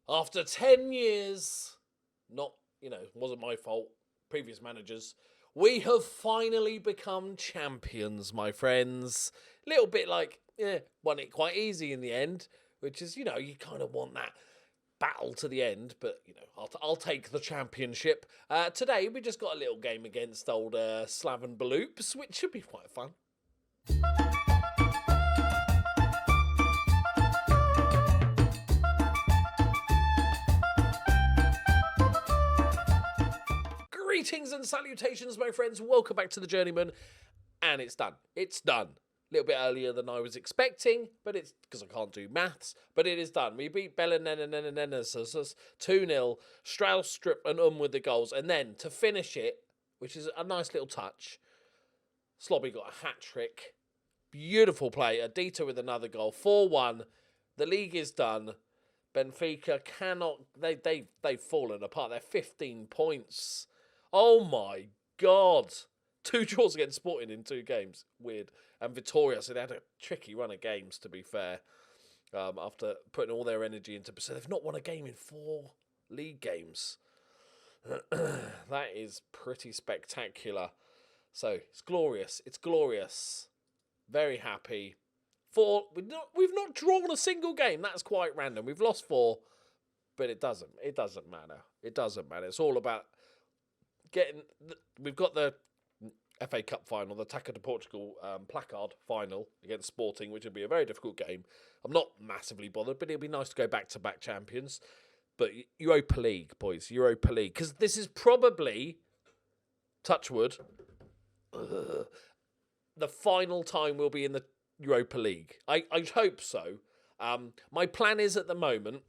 After 10 years, wasn't my fault, previous managers, we have finally become champions, my friends. Little bit like, won it quite easy in the end, which is, you kind of want that battle to the end, but, I'll take the championship. Today, we just got a little game against old Slaven BELUPO, which should be quite fun. Greetings and salutations, my friends. Welcome back to the Journeyman. And it's done. It's done. A little bit earlier than I was expecting, but it's because I can't do maths. But it is done. We beat Belarus 2-0. Straustrup and with the goals. And then to finish it, which is a nice little touch, Slobby got a hat-trick. Beautiful play. Adita with another goal. 4-1. The league is done. Benfica cannot... They've fallen apart. They're 15 points. Oh my God. 2 draws against Sporting in 2 games. Weird. And Vitória, so they had a tricky run of games, to be fair, after putting all their energy into... So they've not won a game in 4 league games. That is pretty spectacular. So it's glorious. It's glorious. Very happy. We've not drawn a single game. That's quite random. We've lost 4, but it doesn't matter. It doesn't matter. It's all about... We've got the FA Cup final, the Taça de Portugal placard final against Sporting, which will be a very difficult game. I'm not massively bothered, but it'll be nice to go back-to-back champions. But Europa League, boys, Europa League. Because this is probably, touch wood, the final time we'll be in the Europa League. I hope so. My plan is at the moment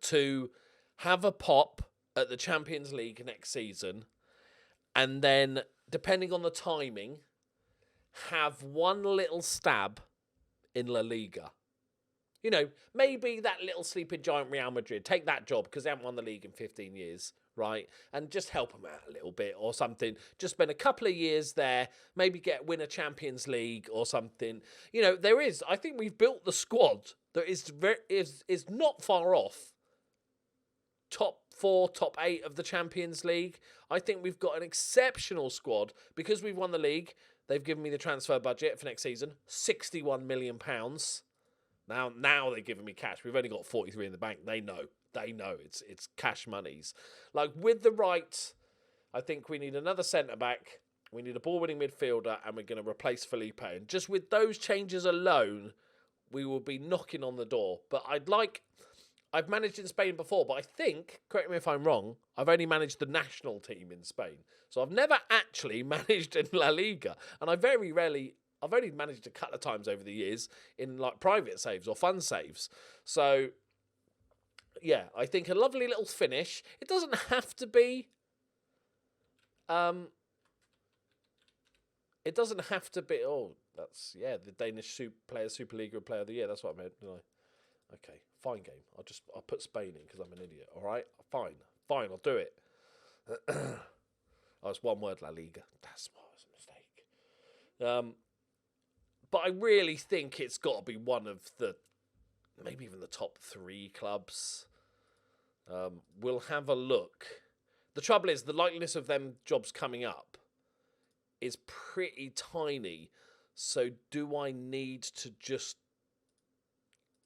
to have a pop at the Champions League next season, and then, depending on the timing, have one little stab in La Liga. Maybe that little sleeping giant Real Madrid, take that job because they haven't won the league in 15 years, right? And just help them out a little bit or something. Just spend a couple of years there, maybe win a Champions League or something. I think we've built the squad that is not far off top 4, top 8 of the Champions League. I think we've got an exceptional squad because we've won the league. They've given me the transfer budget for next season, £61 million. Now they're giving me cash. We've only got 43 in the bank. They know it's cash monies. Like with the right, I think we need another centre back. We need a ball winning midfielder, and we're going to replace Felipe. And just with those changes alone, we will be knocking on the door. But I've managed in Spain before, but I think, correct me if I'm wrong, I've only managed the national team in Spain. So I've never actually managed in La Liga. And I've only managed a couple of times over the years in like private saves or fun saves. So, yeah, I think a lovely little finish. It doesn't have to be... It doesn't have to be... Oh, that's... Yeah, the Danish Super League Player of the Year. That's what I meant, didn't I? Okay, fine game. I'll put Spain in because I'm an idiot. All right, fine, I'll do it. It's one word, La Liga. That's why it was a mistake. But I really think it's got to be one of the, maybe even the top 3 clubs. We'll have a look. The trouble is, the likeliness of them jobs coming up is pretty tiny. So do I need to just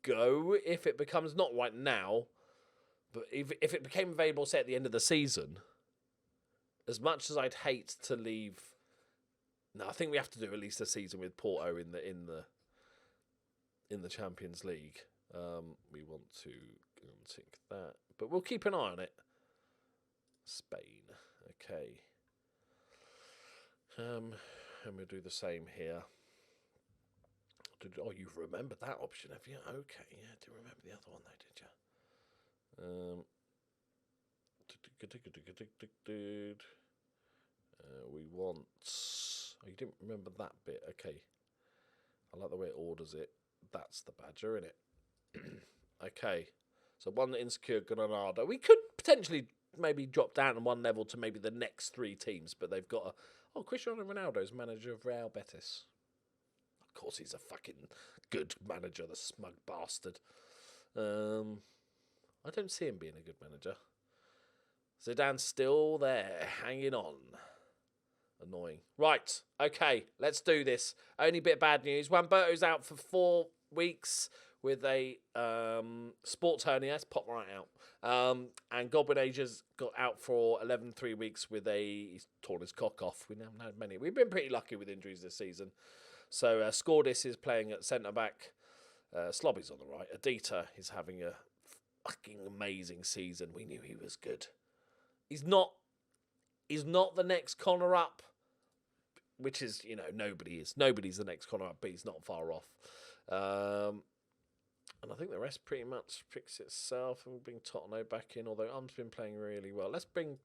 go if it becomes, not right now, but if it became available, say, at the end of the season? As much as I'd hate to leave... No, I think we have to do at least a season with Porto in the Champions League. We want to tick that, but we'll keep an eye on it. Spain, okay. And we'll do the same here. Oh, you've remembered that option, have you? Okay, yeah. Do you remember the other one though, did you? We want... Oh, you didn't remember that bit. Okay. I like the way it orders it. That's the badger, isn't it? Okay. So one insecure Granada. We could potentially maybe drop down one level to maybe the next 3 teams, but they've got a... Oh, Cristiano Ronaldo's manager of Real Betis. Of course he's a fucking good manager, the smug bastard. I don't see him being a good manager. Zidane's still there, hanging on. Annoying. Right, okay, let's do this. Only bit of bad news. Wamberto's out for 4 weeks with a sports hernia. It's popped right out. And Goblin Age's got out for 11, 3 weeks with he's torn his cock off. We haven't had many. We've been pretty lucky with injuries this season. So Skordis is playing at centre-back. Slobby's on the right. Adita is having a fucking amazing season. We knew he was good. He's not the next Connor up, which is, you know, nobody is. Nobody's the next Connor up, but he's not far off. And I think the rest pretty much fix itself. And we'll bring Tottenham back in, although Um's been playing really well. Let's play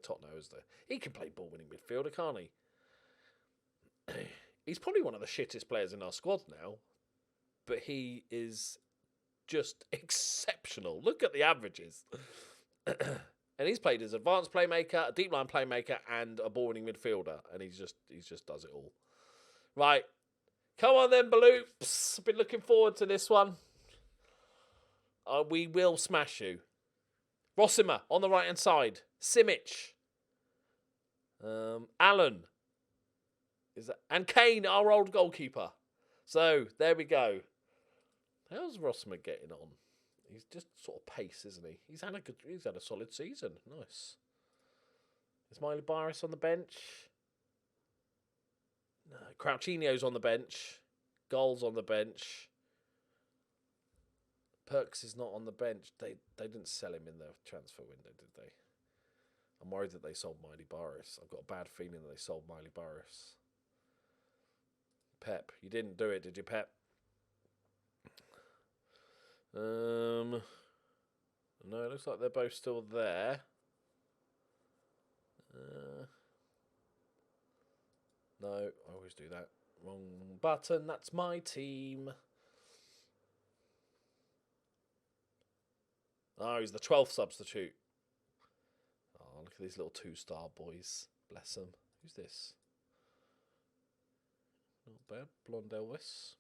Tottenham as he can play ball-winning midfielder, can't he? He's probably one of the shittest players in our squad now, but he is just exceptional. Look at the averages. And he's played as advanced playmaker, a deep line playmaker, and a ball-winning midfielder. And he just does it all. Right. Come on then, Beloops. I've been looking forward to this one. We will smash you. Rossimer on the right-hand side. Simic. Allen. And Kane, our old goalkeeper. So, there we go. How's Rossimer getting on? He's just sort of pace, isn't he? He's had a solid season. Nice. Is Miley Barris on the bench? No. Crouchinho's on the bench. Goals on the bench. Perks is not on the bench. They didn't sell him in the transfer window, did they? I'm worried that they sold Miley Barris. I've got a bad feeling that they sold Miley Barris. Pep, you didn't do it, did you, Pep? No, it looks like they're both still there. No, I always do that. Wrong button, that's my team. Oh, he's the 12th substitute. Oh, look at these little 2-star boys. Bless them. Who's this? Not bad. Blonde Elvis.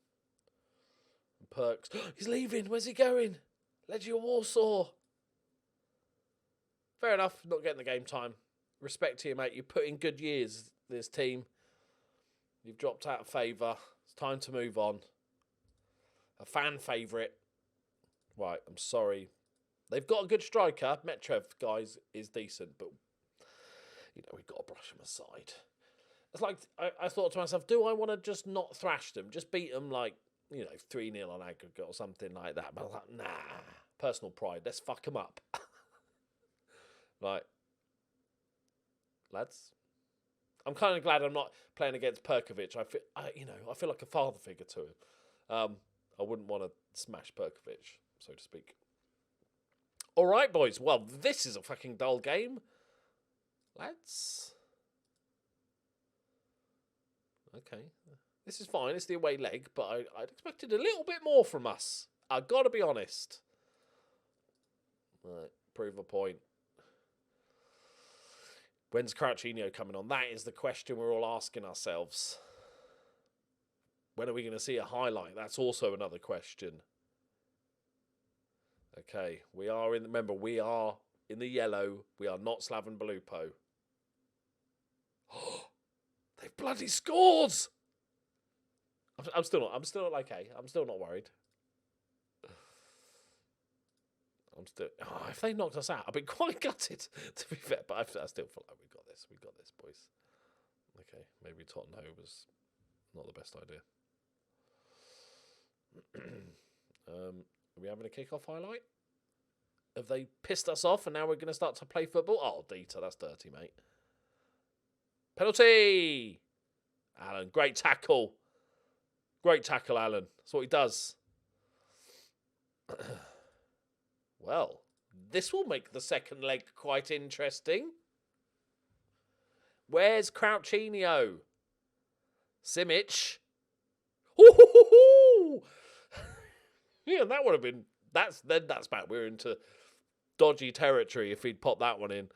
And Perks. He's leaving. Where's he going? Legia Warsaw. Fair enough. Not getting the game time. Respect to you, mate. You put in good years, this team. You've dropped out of favour. It's time to move on. A fan favourite. Right, I'm sorry. They've got a good striker. Metrev, guys, is decent, but, you know, we've got to brush him aside. It's like, I thought to myself, do I want to just not thrash them? Just beat them like, you know, 3-0 on aggregate or something like that. But I was like, nah. Personal pride. Let's fuck them up. Right. Lads. I'm kind of glad I'm not playing against Perkovic. I feel like a father figure to him. I wouldn't want to smash Perkovic, so to speak. All right, boys. Well, this is a fucking dull game. Lads. Okay. This is fine. It's the away leg, but I'd expected a little bit more from us. I've got to be honest. Right. Prove a point. When's Crouchinho coming on? That is the question we're all asking ourselves. When are we going to see a highlight? That's also another question. Okay, remember, we are in the yellow. We are not Slaven Belupo. They've bloody scored! I'm still not okay. I'm still not worried. If they knocked us out, I'd be quite gutted, to be fair. But I still feel like we got this. We got this, boys. Okay, maybe Tottenham was not the best idea. Are we having a kick-off highlight? Have they pissed us off and now we're going to start to play football? Oh, Dieter, that's dirty, mate. Penalty! Alan, great tackle. Great tackle, Alan. That's what he does. Well, this will make the second leg quite interesting. Where's Crouchinho? Simic. Yeah, that would have been... That's bad. We're into dodgy territory if he'd popped that one in.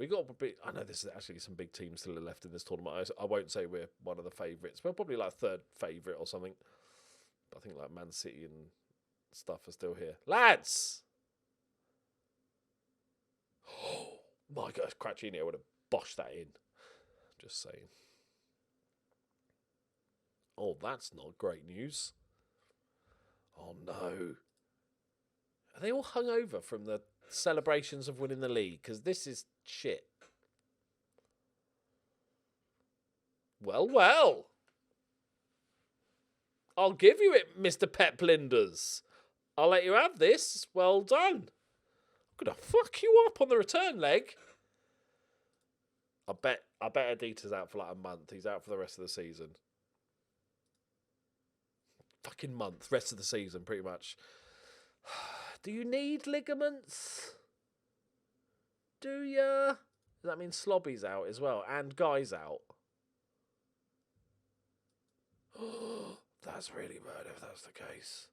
We got I know there's actually some big teams still left in this tournament. I won't say we're one of the favourites. We're probably like third favourite or something. But I think like Man City and stuff are still here. Lads! Oh, my God, Cracchini would have boshed that in. Just saying. Oh, that's not great news. Oh, no. Are they all hungover from the celebrations of winning the league? Because this is shit. Well, well. I'll give you it, Mr. Pep Linders. I'll let you have this. Well done. I'm going to fuck you up on the return leg. I bet Adita's out for like a month. He's out for the rest of the season. Fucking month. Rest of the season, pretty much. Do you need ligaments? Do ya? Does that mean Slobby's out as well? And Guy's out? That's really bad if that's the case.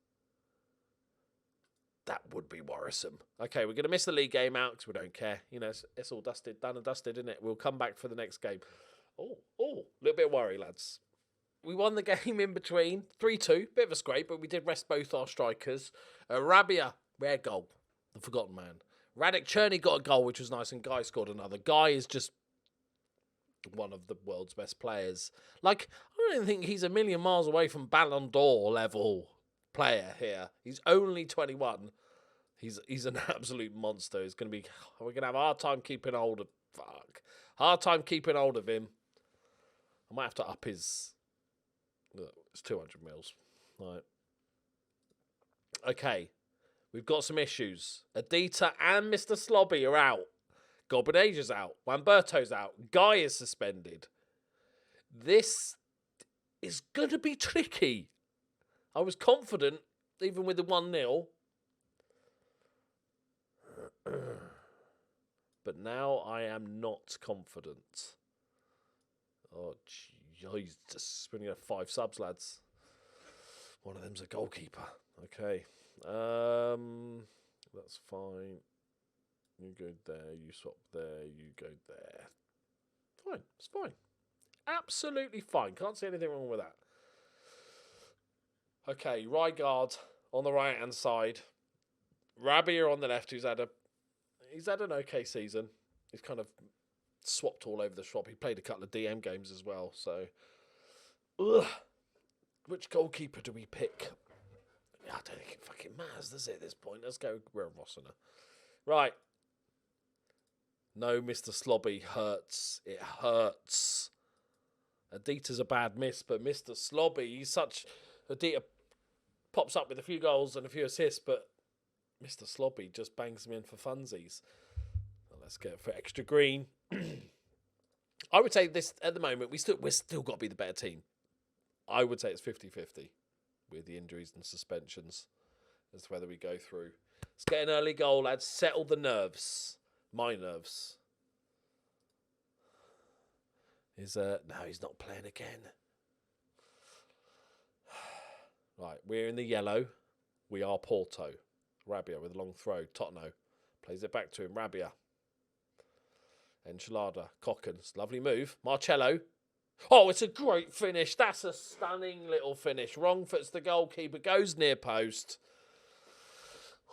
That would be worrisome. Okay, we're going to miss the league game out because we don't care. You know, it's all dusted, done and dusted, isn't it? We'll come back for the next game. Oh, a little bit of worry, lads. We won the game in between. 3-2, bit of a scrape, but we did rest both our strikers. Rabia, rare goal. The forgotten man. Radic Cherney got a goal, which was nice, and Guy scored another. Guy is just one of the world's best players. Like, I don't even think he's a million miles away from Ballon d'Or level player here. He's only 21. He's an absolute monster. We're going to have a hard time keeping hold of him. I might have to up his. It's 200 mils. Right. Okay. We've got some issues. Adita and Mr. Slobby are out. Gobineja's out. Wamberto's out. Guy is suspended. This is going to be tricky. I was confident, even with the 1-0. But now I am not confident. Oh, Jesus. We're going to have 5 subs, lads. One of them's a goalkeeper. Okay. That's fine. You go there, you swap there, you go there. Fine. It's fine. Absolutely fine. Can't see anything wrong with that. Okay, Rygaard on the right-hand side. Rabia on the left, he's had an okay season. He's kind of swapped all over the shop. He played a couple of DM games as well, so. Ugh. Which goalkeeper do we pick? I don't think it fucking matters, does it, at this point? Let's go Rossiner. Right. No, Mr. Slobby hurts. It hurts. Adita's a bad miss, but Mr. Slobby, Adita pops up with a few goals and a few assists, but Mr. Slobby just bangs him in for funsies. Well, let's go for extra green. I would say this, at the moment, we're still got to be the better team. I would say it's 50-50 with the injuries and suspensions as to whether we go through. Let's get an early goal, lads. Settle the nerves. My nerves. No, he's not playing again. Right, we're in the yellow. We are Porto. Rabia with a long throw. Totno plays it back to him. Rabia. Enchilada. Cockens. Lovely move. Marcello. Oh, it's a great finish. That's a stunning little finish. Wrong foot's the goalkeeper. Goes near post.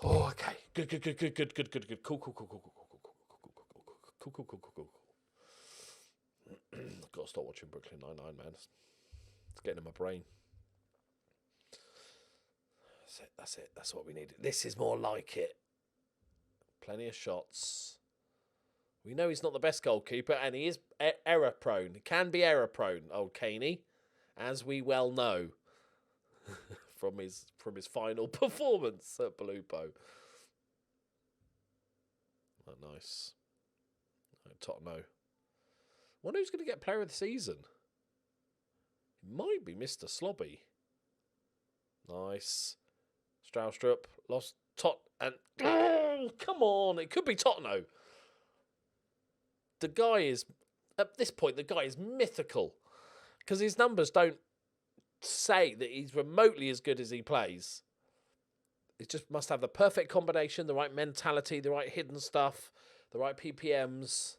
Oh, okay. Good. Cool. I've got to stop watching Brooklyn Nine-Nine, man. It's getting in my brain. That's it. That's what we need. This is more like it. Plenty of shots. We know he's not the best goalkeeper, and he is error-prone. He can be error-prone, old Caney, as we well know from his final performance at BELUPO. Oh, nice. Totno. Wonder who's going to get player of the season. It might be Mr. Slobby. Nice. Straustrup lost and oh, come on, it could be Totno. The guy is, at this point, mythical because his numbers don't say that he's remotely as good as he plays. He just must have the perfect combination, the right mentality, the right hidden stuff, the right PPMs.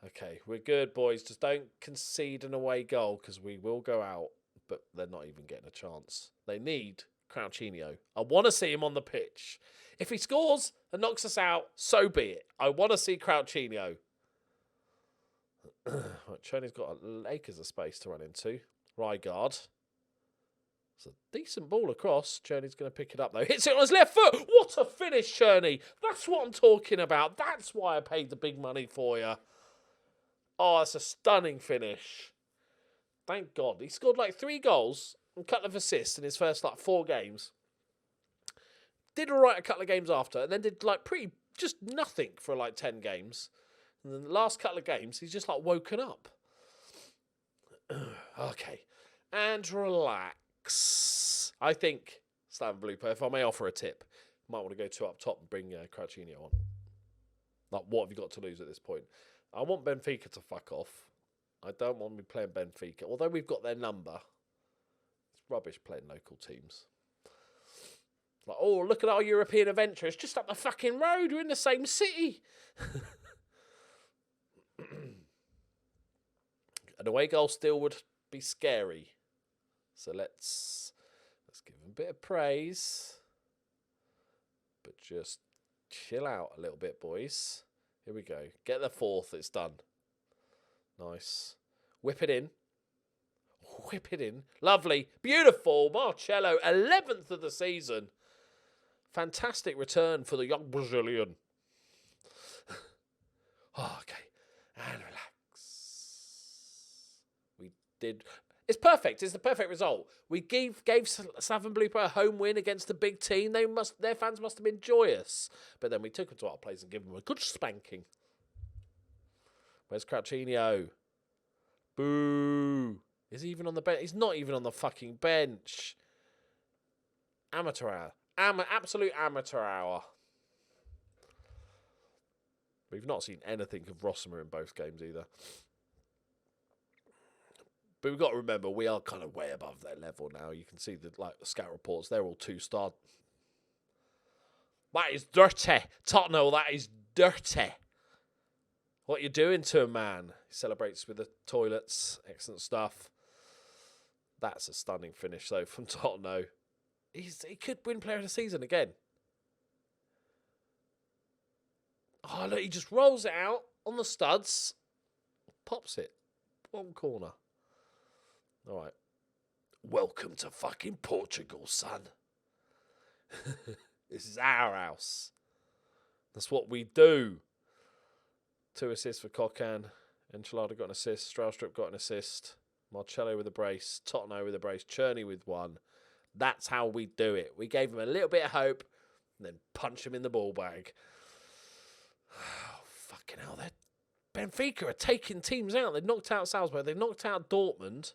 Okay, we're good, boys. Just don't concede an away goal because we will go out, but they're not even getting a chance. They need Crouchinho. I want to see him on the pitch. If he scores and knocks us out, so be it. I want to see Crouchinho. Right, Czerny's got acres of space to run into. Rygaard. It's a decent ball across. Czerny's going to pick it up, though. Hits it on his left foot. What a finish, Czerny. That's what I'm talking about. That's why I paid the big money for you. Oh, that's a stunning finish. Thank God. He scored like 3 goals and a couple of assists in his first like 4 games. Did all right a couple of games after, and then did like just nothing for like 10 games. And then the last couple of games, he's just like woken up. Okay. And relax. I think, Slaven BELUPO, if I may offer a tip, might want to go 2 up top and bring Crouchinho on. Like, what have you got to lose at this point? I want Benfica to fuck off. I don't want me playing Benfica. Although we've got their number. It's rubbish playing local teams. Like, oh, look at our European adventure. It's just up the fucking road. We're in the same city. An away goal still would be scary. So let's give him a bit of praise. But just chill out a little bit, boys. Here we go. Get the 4th. It's done. Nice. Whip it in. Whip it in. Lovely. Beautiful. Marcelo, 11th of the season. Fantastic return for the young Brazilian. Oh, okay. And relax. We did... It's perfect. It's the perfect result. We gave Slaven BELUPO a home win against a big team. Their fans must have been joyous. But then we took them to our place and gave them a good spanking. Where's Crouchinho? Boo. Is he even on the bench? He's not even on the fucking bench. Amateur hour. Absolute amateur hour. We've not seen anything of Rossmer in both games either. But we've got to remember, we are kind of way above their level now. You can see the scout reports. They're all 2-star. That is dirty. Tottenham, that is dirty. What you doing to a man? He celebrates with the toilets. Excellent stuff. That's a stunning finish, though, from Tottenham. He could win Player of the Season again. Oh, look, he just rolls it out on the studs. Pops it. One corner. All right. Welcome to fucking Portugal, son. This is our house. That's what we do. 2 assists for Cocan. Enchilada got an assist. Straustrup got an assist. Marcello with a brace. Tottenham with a brace. Czerny with 1. That's how we do it. We gave him a little bit of hope and then punch him in the ball bag. Oh, fucking hell. Benfica are taking teams out. They've knocked out Salzburg. They've knocked out Dortmund.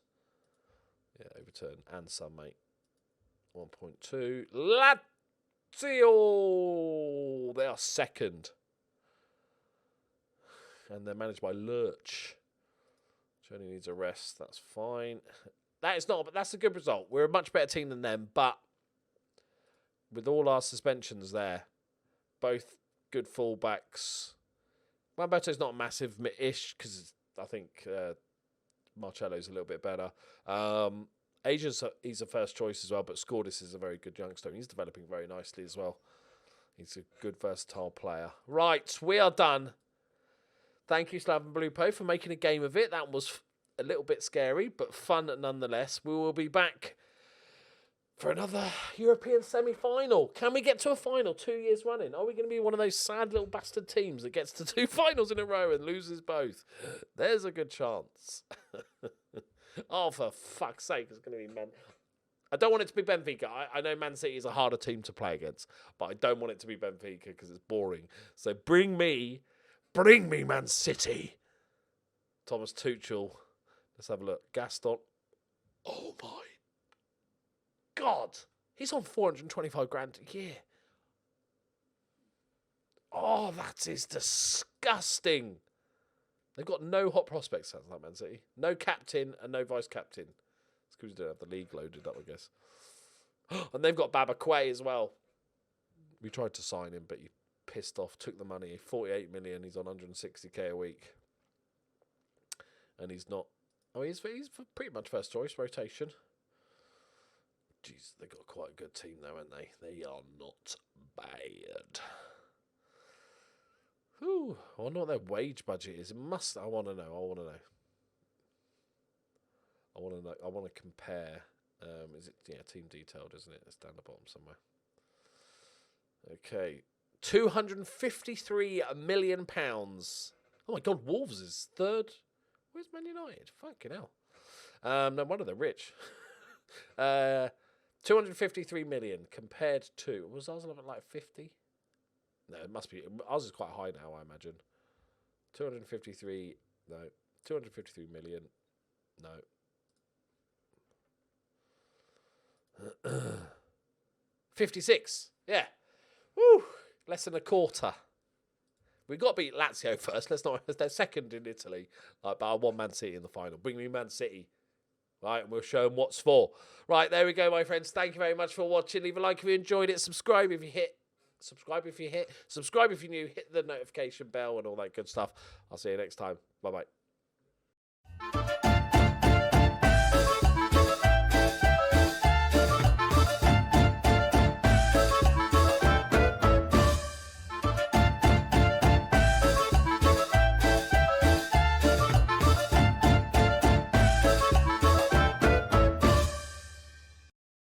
Yeah, overturn and some, mate. 1.2. Lazio! They are second. And they're managed by Lurch. Czerny needs a rest. That's fine. That is not, but that's a good result. We're a much better team than them, but with all our suspensions there, both good fullbacks. Lamberto's not massive-ish because I think Marcello's a little bit better. He's a first choice as well, but Scordis is a very good youngster. He's developing very nicely as well. He's a good, versatile player. Right, we are done. Thank you, Slaven BELUPO, for making a game of it. That was a little bit scary, but fun nonetheless. We will be back for another European semi-final. Can we get to a final 2 years running? Are we going to be one of those sad little bastard teams that gets to 2 finals in a row and loses both? There's a good chance. Oh, for fuck's sake, it's going to be Man. I don't want it to be Benfica. I know Man City is a harder team to play against, but I don't want it to be Benfica because it's boring. So bring me Man City. Thomas Tuchel. Let's have a look. Gaston. Oh my God. He's on 425 grand a year. Oh, that is disgusting. They've got no hot prospects, sounds like Man City. No captain and no vice-captain. It's because we don't have the league loaded up, I guess. And they've got Babaquay as well. We tried to sign him, but he pissed off, took the money. 48 million, he's on 160k a week. And he's not... Oh, he's pretty much first choice, rotation. Jeez, they've got quite a good team though, haven't they? They are not bad. Ooh, I wonder what their wage budget is. I want to know. I want to know. I want to compare. Is it, team detailed, isn't it? It's down the bottom somewhere. Okay. £253 million. Oh my God, Wolves is third. Where's Man United? Fucking hell. No wonder they're rich. 253 million compared to, was ours like 50? No, it must be. Ours is quite high now, I imagine. 253 million. No. 56. Yeah. Woo. Less than a quarter. We've got to beat Lazio first. They're second in Italy. But I want Man City in the final. Bring me Man City. Right, and we'll show them what's for. Right, there we go, my friends. Thank you very much for watching. Leave a like if you enjoyed it. Subscribe if you're new. Hit the notification bell and all that good stuff. I'll see you next time. Bye-bye.